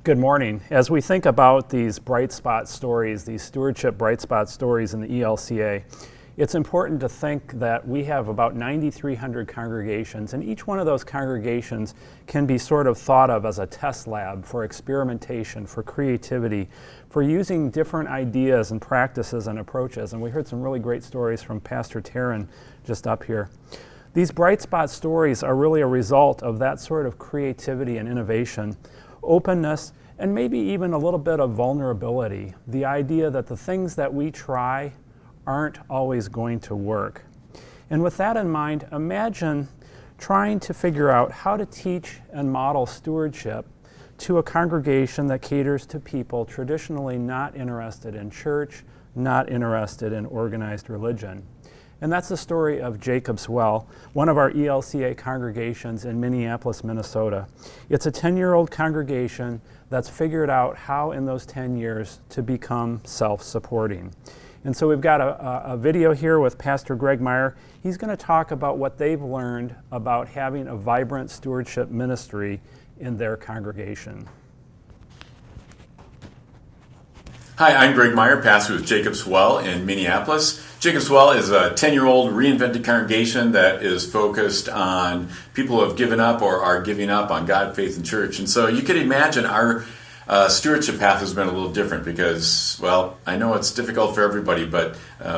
Good morning. As we think about these bright spot stories, these stewardship bright spot stories in the ELCA, it's important to think that we have about 9,300 congregations, and each one of those congregations can be sort of thought of as a test lab for experimentation, for creativity, for using different ideas and practices and approaches. And we heard some really great stories from Pastor Taryn just up here. These bright spot stories are really a result of that sort of creativity and innovation, openness, and maybe even a little bit of vulnerability. The idea that the things that we try aren't always going to work. And with that in mind, imagine trying to figure out how to teach and model stewardship to a congregation that caters to people traditionally not interested in church, not interested in organized religion. And that's the story of Jacob's Well, one of our ELCA congregations in Minneapolis, Minnesota. It's a 10-year-old congregation that's figured out how in those 10 years to become self-supporting. And so we've got a video here with Pastor Greg Meyer. He's going to talk about what they've learned about having a vibrant stewardship ministry in their congregation. Hi, I'm Greg Meyer, pastor with Jacob's Well in Minneapolis. Jacob's Well is a 10-year-old reinvented congregation that is focused on people who have given up or are giving up on God, faith, and church. And so you could imagine our stewardship path has been a little different because, well, I know it's difficult for everybody, but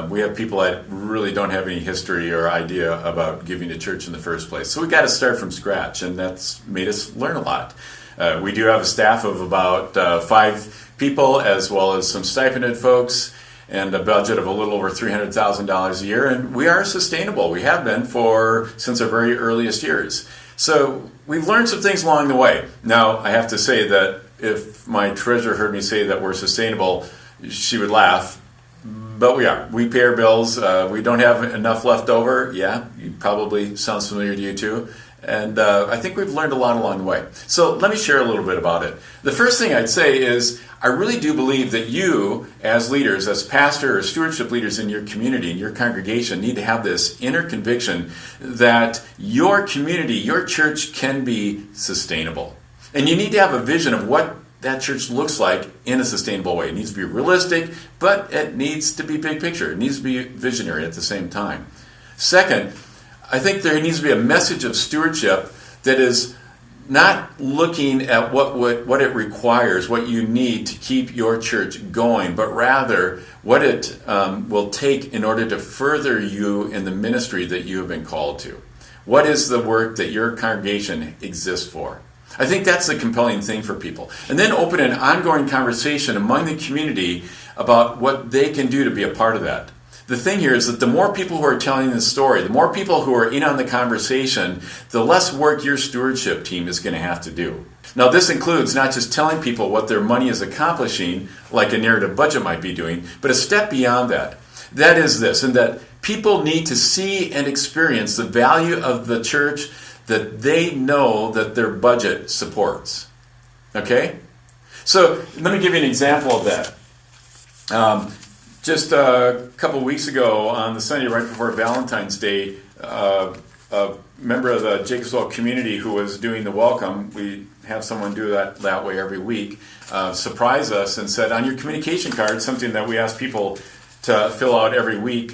we have people that really don't have any history or idea about giving to church in the first place. So we got to start from scratch, and that's made us learn a lot. We do have a staff of about 5 people, as well as some stipended folks, and a budget of a little over $300,000 a year, and we are sustainable. We have been since our very earliest years. So we've learned some things along the way. Now, I have to say that if my treasurer heard me say that we're sustainable, she would laugh, but we are. We pay our bills. We don't have enough left over. Yeah, it probably sounds familiar to you too. And I think we've learned a lot along the way. So let me share a little bit about it. The first thing I'd say is I really do believe that you, as leaders, as pastor or stewardship leaders in your community, in your congregation, need to have this inner conviction that your community, your church can be sustainable. And you need to have a vision of what that church looks like in a sustainable way. It needs to be realistic, but it needs to be big picture. It needs to be visionary at the same time. Second, I think there needs to be a message of stewardship that is not looking at what it requires, what you need to keep your church going, but rather what it will take in order to further you in the ministry that you have been called to. What is the work that your congregation exists for? I think that's the compelling thing for people. And then open an ongoing conversation among the community about what they can do to be a part of that. The thing here is that the more people who are telling the story, the more people who are in on the conversation, the less work your stewardship team is going to have to do. Now, this includes not just telling people what their money is accomplishing, like a narrative budget might be doing, but a step beyond that. That is this, and that people need to see and experience the value of the church that they know that their budget supports. Okay? So, let me give you an example of that. Just a couple of weeks ago, on the Sunday right before Valentine's Day, a member of the Jacob's Well community who was doing the welcome, we have someone do that way every week, surprised us and said, on your communication card, something that we ask people to fill out every week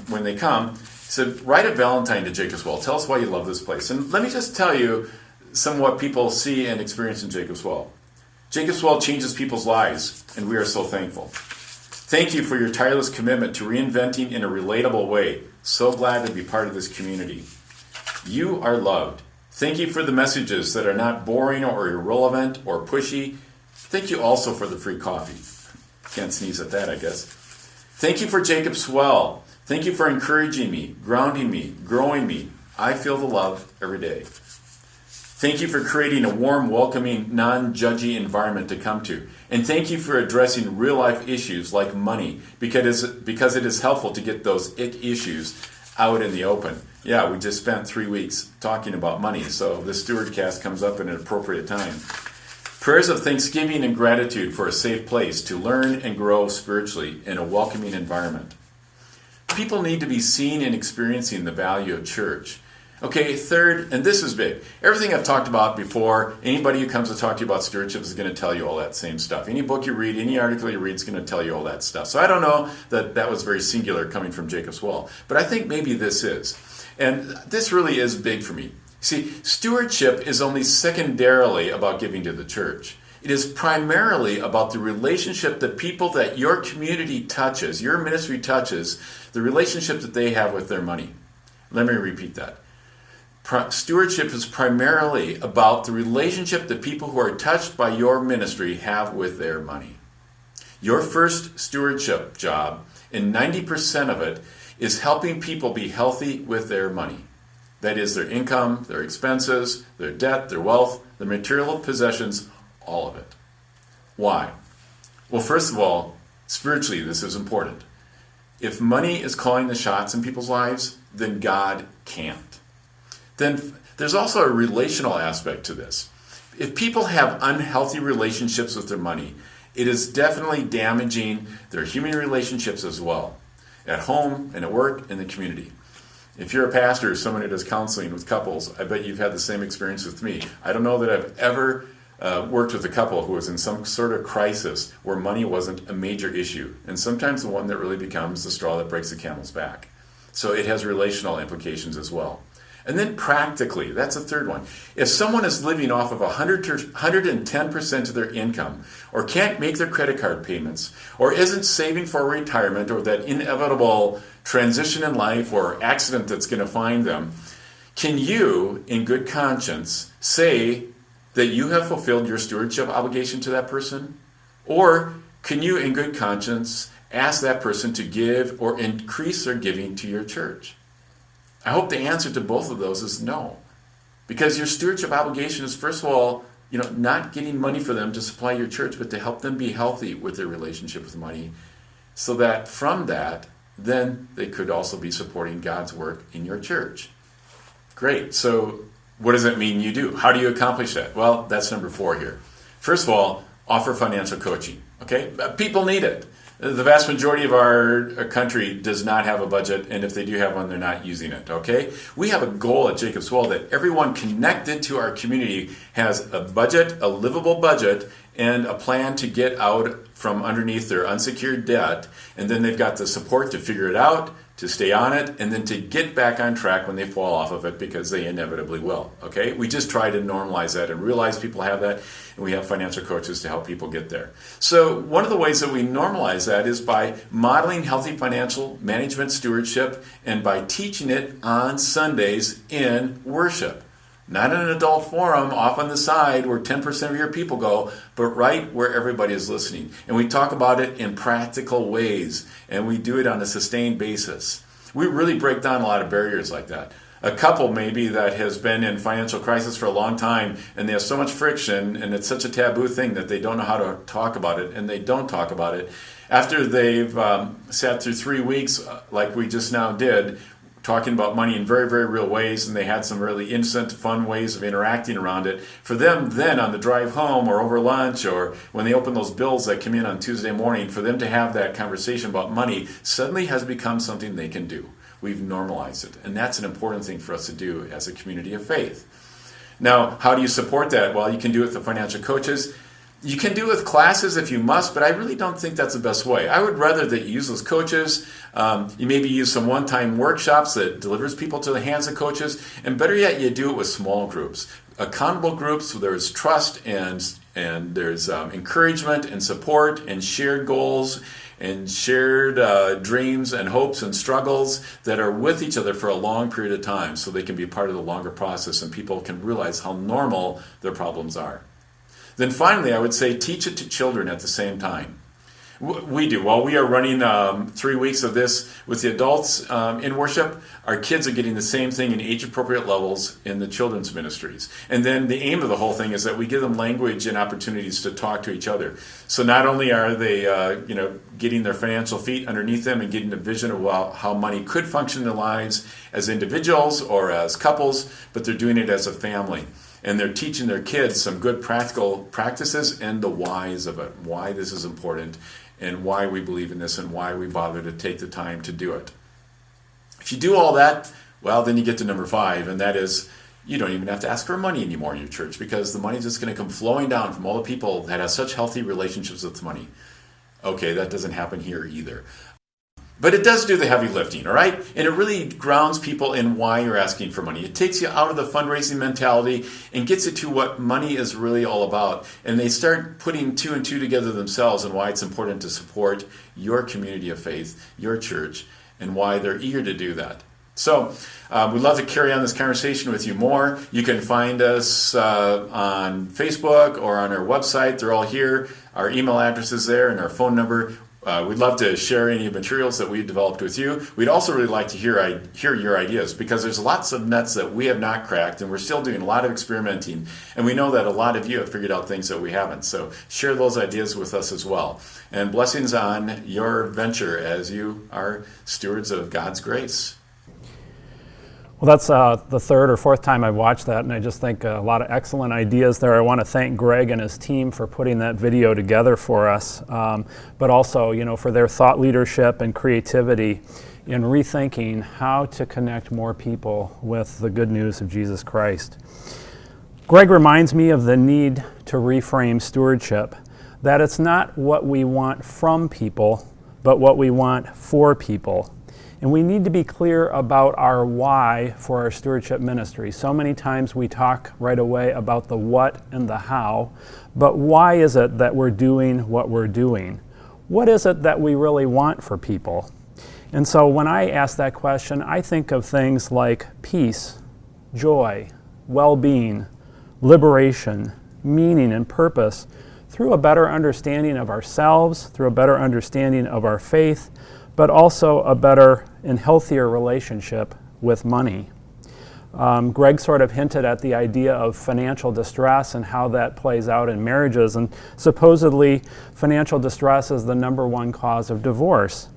when they come, said, write a Valentine to Jacob's Well. Tell us why you love this place. And let me just tell you some of what people see and experience in Jacob's Well. Jacob's Well changes people's lives, and we are so thankful. Thank you for your tireless commitment to reinventing in a relatable way. So glad to be part of this community. You are loved. Thank you for the messages that are not boring or irrelevant or pushy. Thank you also for the free coffee. Can't sneeze at that, I guess. Thank you for Jacob's Well. Thank you for encouraging me, grounding me, growing me. I feel the love every day. Thank you for creating a warm, welcoming, non-judgy environment to come to. And thank you for addressing real-life issues like money, because it is helpful to get those ick issues out in the open. Yeah, we just spent 3 weeks talking about money, so the StewardCast comes up in an appropriate time. Prayers of thanksgiving and gratitude for a safe place to learn and grow spiritually in a welcoming environment. People need to be seeing and experiencing the value of church. Okay, third, and this is big. Everything I've talked about before, anybody who comes to talk to you about stewardship is going to tell you all that same stuff. Any book you read, any article you read is going to tell you all that stuff. So I don't know that that was very singular coming from Jacob Swell, but I think maybe this is. And this really is big for me. See, stewardship is only secondarily about giving to the church. It is primarily about the relationship that people that your community touches, your ministry touches, the relationship that they have with their money. Let me repeat that. Stewardship is primarily about the relationship that people who are touched by your ministry have with their money. Your first stewardship job, and 90% of it, is helping people be healthy with their money. That is their income, their expenses, their debt, their wealth, their material possessions, all of it. Why? Well, first of all, spiritually, this is important. If money is calling the shots in people's lives, then God can't. Then there's also a relational aspect to this. If people have unhealthy relationships with their money, it is definitely damaging their human relationships as well, at home and at work in the community. If you're a pastor or someone who does counseling with couples, I bet you've had the same experience with me. I don't know that I've ever worked with a couple who was in some sort of crisis where money wasn't a major issue, and sometimes the one that really becomes the straw that breaks the camel's back. So it has relational implications as well. And then practically, that's the third one. If someone is living off of 110% of their income, or can't make their credit card payments, or isn't saving for retirement, or that inevitable transition in life or accident that's going to find them, can you, in good conscience, say that you have fulfilled your stewardship obligation to that person? Or can you, in good conscience, ask that person to give or increase their giving to your church? I hope the answer to both of those is no. Because your stewardship obligation is, first of all, not getting money for them to supply your church, but to help them be healthy with their relationship with money, so that from that, then they could also be supporting God's work in your church. Great. So what does it mean you do? How do you accomplish that? Well, that's number 4 here. First of all, offer financial coaching. Okay? People need it. The vast majority of our country does not have a budget, and if they do have one, they're not using it, okay? We have a goal at Jacob Swell that everyone connected to our community has a budget, a livable budget, and a plan to get out from underneath their unsecured debt, and then they've got the support to figure it out, to stay on it, and then to get back on track when they fall off of it, because they inevitably will, okay? We just try to normalize that and realize people have that, and we have financial coaches to help people get there. So one of the ways that we normalize that is by modeling healthy financial management stewardship and by teaching it on Sundays in worship. Not in an adult forum off on the side where 10% of your people go, but right where everybody is listening. And we talk about it in practical ways, and we do it on a sustained basis. We really break down a lot of barriers like that. A couple maybe that has been in financial crisis for a long time, and they have so much friction, and it's such a taboo thing that they don't know how to talk about it, and they don't talk about it. After they've sat through 3 weeks, like we just now did, talking about money in very, very real ways, and they had some really innocent, fun ways of interacting around it. For them then, on the drive home or over lunch or when they open those bills that come in on Tuesday morning, for them to have that conversation about money suddenly has become something they can do. We've normalized it, and that's an important thing for us to do as a community of faith. Now, how do you support that? Well, you can do it with the financial coaches. You can do it with classes if you must, but I really don't think that's the best way. I would rather that you use those coaches. You maybe use some one-time workshops that delivers people to the hands of coaches, and better yet, you do it with small groups. Accountable groups where there's trust and there's encouragement and support and shared goals and shared dreams and hopes and struggles that are with each other for a long period of time, so they can be part of the longer process and people can realize how normal their problems are. Then finally, I would say teach it to children at the same time. We do. While we are running 3 weeks of this with the adults in worship, our kids are getting the same thing in age-appropriate levels in the children's ministries. And then the aim of the whole thing is that we give them language and opportunities to talk to each other. So not only are they getting their financial feet underneath them and getting a vision of how money could function in their lives as individuals or as couples, but they're doing it as a family. And they're teaching their kids some good practical practices and the whys of it, why this is important, and why we believe in this, and why we bother to take the time to do it. If you do all that, Well, then you get to number 5, and that is you don't even have to ask for money anymore in your church because the money's just going to come flowing down from all the people that have such healthy relationships with money. Okay, that doesn't happen here either. But it does do the heavy lifting, all right? And it really grounds people in why you're asking for money. It takes you out of the fundraising mentality and gets you to what money is really all about. And they start putting 2 and 2 together themselves and why it's important to support your community of faith, your church, and why they're eager to do that. So we'd love to carry on this conversation with you more. You can find us on Facebook or on our website. They're all here. Our email address is there and our phone number. We'd love to share any materials that we've developed with you. We'd also really like to hear your ideas because there's lots of nuts that we have not cracked and we're still doing a lot of experimenting. And we know that a lot of you have figured out things that we haven't. So share those ideas with us as well. And blessings on your venture as you are stewards of God's grace. Well, that's the 3rd or 4th time I've watched that, and I just think a lot of excellent ideas there. I want to thank Greg and his team for putting that video together for us, but also, for their thought leadership and creativity in rethinking how to connect more people with the good news of Jesus Christ. Greg reminds me of the need to reframe stewardship, that it's not what we want from people, but what we want for people. And we need to be clear about our why for our stewardship ministry. So many times we talk right away about the what and the how, but why is it that we're doing what we're doing? What is it that we really want for people? And so when I ask that question, I think of things like peace, joy, well-being, liberation, meaning, and purpose through a better understanding of ourselves, through a better understanding of our faith, but also a better and healthier relationship with money. Greg sort of hinted at the idea of financial distress and how that plays out in marriages, and supposedly financial distress is the number 1 cause of divorce.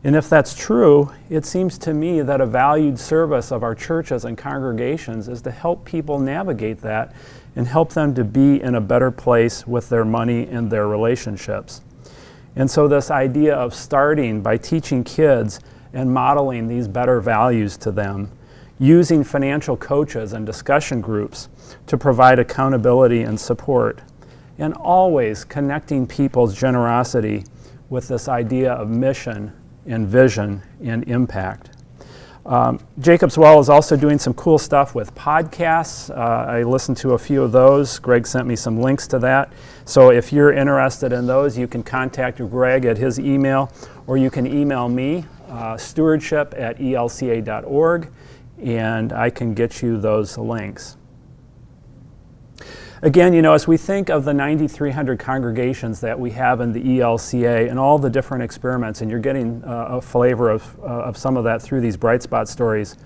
And if that's true, it seems to me that a valued service of our churches and congregations is to help people navigate that and help them to be in a better place with their money and their relationships. And so this idea of starting by teaching kids and modeling these better values to them, using financial coaches and discussion groups to provide accountability and support, and always connecting people's generosity with this idea of mission and vision and impact. Jacob's Well is also doing some cool stuff with podcasts. I listened to a few of those. Greg sent me some links to that. So if you're interested in those, you can contact Greg at his email, or you can email me, stewardship@elca.org, and I can get you those links. Again, as we think of the 9,300 congregations that we have in the ELCA and all the different experiments, and you're getting a flavor of some of that through these bright spot stories,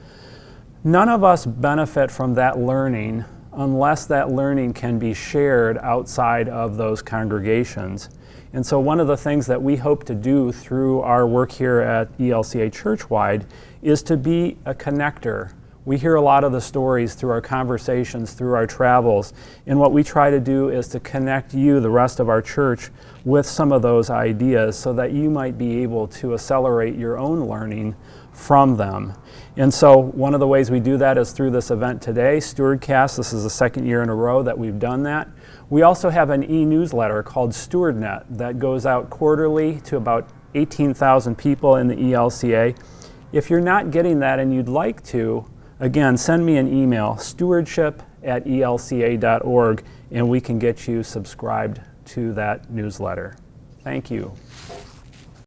none of us benefit from that learning unless that learning can be shared outside of those congregations. And so one of the things that we hope to do through our work here at ELCA Churchwide is to be a connector. We hear a lot of the stories through our conversations, through our travels, and what we try to do is to connect you, the rest of our church, with some of those ideas so that you might be able to accelerate your own learning from them. And so one of the ways we do that is through this event today, StewardCast. This is the 2nd year in a row that we've done that. We also have an e-newsletter called StewardNet that goes out quarterly to about 18,000 people in the ELCA. If you're not getting that and you'd like to, again, send me an email, stewardship@elca.org, and we can get you subscribed to that newsletter. Thank you.